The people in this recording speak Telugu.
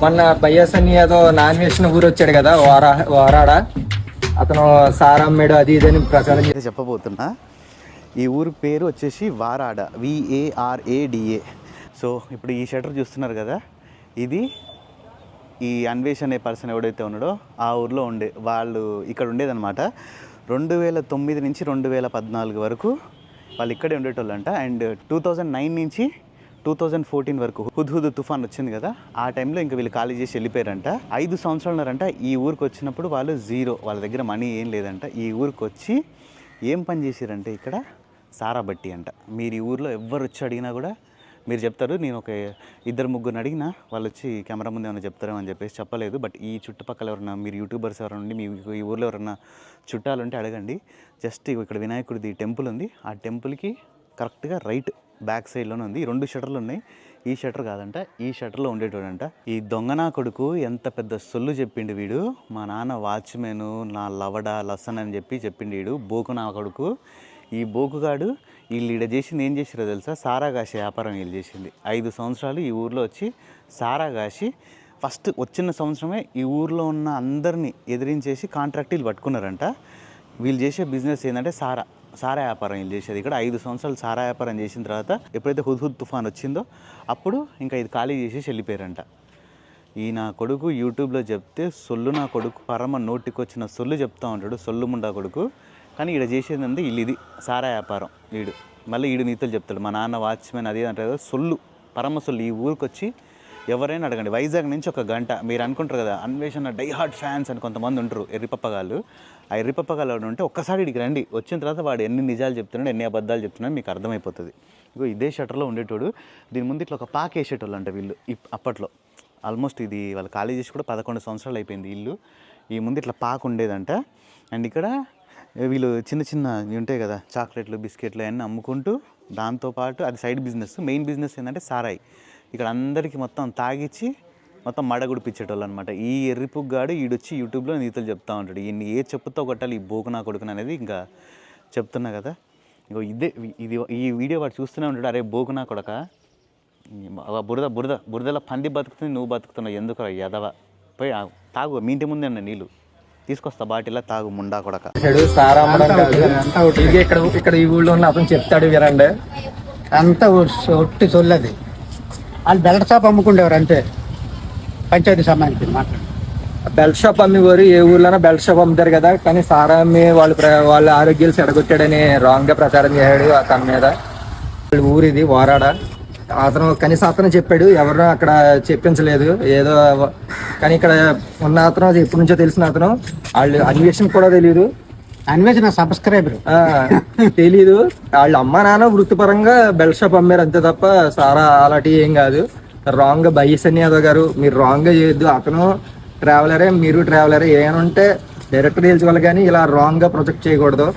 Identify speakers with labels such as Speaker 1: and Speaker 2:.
Speaker 1: మొన్న బయ్యాస్ అని ఏదో నాన్ వేసిన ఊరు వచ్చాడు కదా వారాడ, అతను సారా అమ్మాడు అది ఇదని ప్రచారం
Speaker 2: అయితే చెప్పబోతున్నా. ఈ ఊరు పేరు వచ్చేసి వారాడ, VARADA. సో ఇప్పుడు ఈ షటర్ చూస్తున్నారు కదా, ఇది ఈ అన్వేష్ అనే పర్సన్ ఎవడైతే ఉన్నాడో ఆ ఊర్లో వాళ్ళు ఇక్కడ ఉండేదన్నమాట. 2009 నుంచి 2014 వరకు వాళ్ళు ఇక్కడే ఉండేటోళ్ళంట. అండ్ 2009 నుంచి 2014 వరకు హుద్హుద్ తుఫాన్ వచ్చింది కదా, ఆ టైంలో ఇంకా వీళ్ళు ఖాళీ చేసి వెళ్ళిపోయారంట. 5 సంవత్సరాలున్నారంట ఈ ఊరికి వచ్చినప్పుడు. వాళ్ళు జీరో, వాళ్ళ దగ్గర మనీ ఏం లేదంట. ఈ ఊరికి వచ్చి ఏం పని చేశారంటే ఇక్కడ సారా బట్టి అంట. మీరు ఈ ఊర్లో ఎవరు వచ్చి అడిగినా కూడా మీరు చెప్తారు. నేను ఒక 2-3 అడిగినా వాళ్ళు వచ్చి కెమెరా ముందు ఏమైనా చెప్తారేమో అని చెప్పేసి చెప్పలేదు. బట్ ఈ చుట్టుపక్కల ఎవరన్నా, మీరు యూట్యూబర్స్ ఎవరైనా ఉండి మీకు ఈ ఊర్లో ఎవరన్నా చుట్టాలు ఉంటే అడగండి. జస్ట్ ఇక్కడ వినాయకుడిది టెంపుల్ ఉంది, ఆ టెంపుల్కి కరెక్ట్గా రైట్ బ్యాక్ సైడ్లోనే ఉంది. 2 షటర్లు ఉన్నాయి. ఈ షటర్ కాదంట, ఈ షటర్లో ఉండేటోడంట. ఈ దొంగనా కొడుకు ఎంత పెద్ద సొల్లు చెప్పిండు వీడు. మా నాన్న వాచ్మెన్, నా లవడ లసన్ అని చెప్పిండు వీడు. బోకు నా కొడుకు. ఈ బోకుగాడు వీళ్ళు ఈడ చేసింది ఏం చేసిరో తెలుసా? సారా కాసే వ్యాపారం వీళ్ళు చేసింది. 5 సంవత్సరాలు ఈ ఊర్లో వచ్చి సారా కాసి ఫస్ట్ వచ్చిన సంవత్సరమే ఈ ఊర్లో ఉన్న అందరినీ ఎదిరించేసి కాంట్రాక్ట్ వీళ్ళు పట్టుకున్నారంట. వీళ్ళు చేసే బిజినెస్ ఏంటంటే సారా వ్యాపారం వీళ్ళు చేసేది. ఇక్కడ 5 సంవత్సరాలు సారా వ్యాపారం చేసిన తర్వాత ఎప్పుడైతే హుద్హుద్ తుఫాన్ వచ్చిందో అప్పుడు ఇంకా ఇది ఖాళీ చేసేసి వెళ్ళిపోయారంట. ఈ నా కొడుకు యూట్యూబ్లో చెప్తే సొల్లు నా కొడుకు పరమ నోటికి వచ్చిన సొల్లు చెప్తా ఉంటాడు, సొల్లు ముండా కొడుకు. కానీ ఈడ చేసేది అంతా ఇది సారా వ్యాపారం. వీడు మళ్ళీ ఈడు నీతులు చెప్తాడు. మా నాన్న వాచ్మెన్ అది అంటే సొల్లు, పరమ సొల్లు. ఈ ఊరికి వచ్చి ఎవరైనా అడగండి. వైజాగ్ నుంచి 1 గంట. మీరు అనుకుంటారు కదా అన్వేషణ డై హార్ట్ ఫ్యాన్స్ అని కొంతమంది ఉంటారు, ఎర్రిపప్పగాళ్ళు. ఆ ఎర్రిపప్పగాళ్ళు ఉంటే ఒక్కసారి ఇక్కడికి రండి. వచ్చిన తర్వాత వాడు ఎన్ని నిజాలు చెప్తున్నాడు, ఎన్ని అబద్ధాలు చెప్తున్నాడు మీకు అర్థమైపోతుంది. ఇగో ఇదే షటర్లో ఉండేటోడు. దీని ముందు ఇట్లా ఒక పాక వేసేటోళ్ళు అంట వీళ్ళు అప్పట్లో. ఆల్మోస్ట్ ఇది వాళ్ళ కాలేజెస్ కూడా 11 సంవత్సరాలు అయిపోయింది ఇల్లు. ఈ ముందు ఇట్లా పాక ఉండేదంట. అండ్ ఇక్కడ వీళ్ళు చిన్న ఉంటాయి కదా చాక్లెట్లు, బిస్కెట్లు అవన్నీ అమ్ముకుంటూ దాంతోపాటు అది సైడ్ బిజినెస్. మెయిన్ బిజినెస్ ఏంటంటే సారాయి. ఇక్కడ అందరికీ మొత్తం తాగిచ్చి మొత్తం మడగుడిపించేటోళ్ళు అనమాట. ఈ ఎర్రిపుగ్గాడు ఈడొచ్చి యూట్యూబ్లో నీతులు చెప్తా ఉంటాడు. ఈయన్ని ఏ చెప్పుతో కొట్టాలి ఈ బోకునా కొడుకుని అనేది ఇంకా చెప్తున్నా కదా. ఇంకో ఈ వీడియో వాడు చూస్తూనే ఉంటాడు. అరే బోకునా కొడక, బురదలో పంది బతుకుతుంది, నువ్వు బతుకుతున్నావు, ఎందుకు ఎదవ, పోయి తాగు, మీ ఇంటి ముందే నీళ్ళు తీసుకొస్తా బాటిల్లా, తాగు ముండా కొడక.
Speaker 1: సారా ఇక్కడ ఈ ఊళ్ళో ఉన్న అతను చెప్తాడు వినండి.
Speaker 3: అంతా ఒట్టి చొల్లది. వాళ్ళు బెల్ట్ షాప్ అమ్ముకుండేవారు అంతే, పంచాయతీ సంబంధించి మాట్లాడు.
Speaker 1: బెల్ట్ షాప్ అమ్మేవారు ఏ ఊర్లోనో బెల్ట్ షాప్ అమ్ముతారు కదా. కానీ సారా అమ్మి వాళ్ళ ఆరోగ్యాలు చెడగొట్టాడని రాంగ్ గా ప్రచారం చేశాడు అతని మీద. ఊరిది వారాడ. అతను కనీసం అతను చెప్పాడు, ఎవరు అక్కడ చెప్పించలేదు ఏదో. కానీ ఇక్కడ ఉన్న అతను ఎప్పటి నుంచో తెలిసిన అతను. వాళ్ళు అన్వేషణ కూడా తెలియదు.
Speaker 3: అన్వేషణ సబ్స్క్రైబర్
Speaker 1: తెలీదు. వాళ్ళ అమ్మ నాన్న వృత్తిపరంగా బెల్ట్ షాప్ అమ్మారు అంతే తప్ప సారా అలాంటివి ఏం కాదు. రాంగ్ గా బయ్యస్ అని యాదవ్ గారు మీరు రాంగ్ గా చేయొద్దు. అతను ట్రావెలరే, మీరు ట్రావెలరే. ఏమైనా ఉంటే డైరెక్ట్ తెలుసుకోవాలి కానీ ఇలా రాంగ్ గా ప్రొజెక్ట్ చేయకూడదు.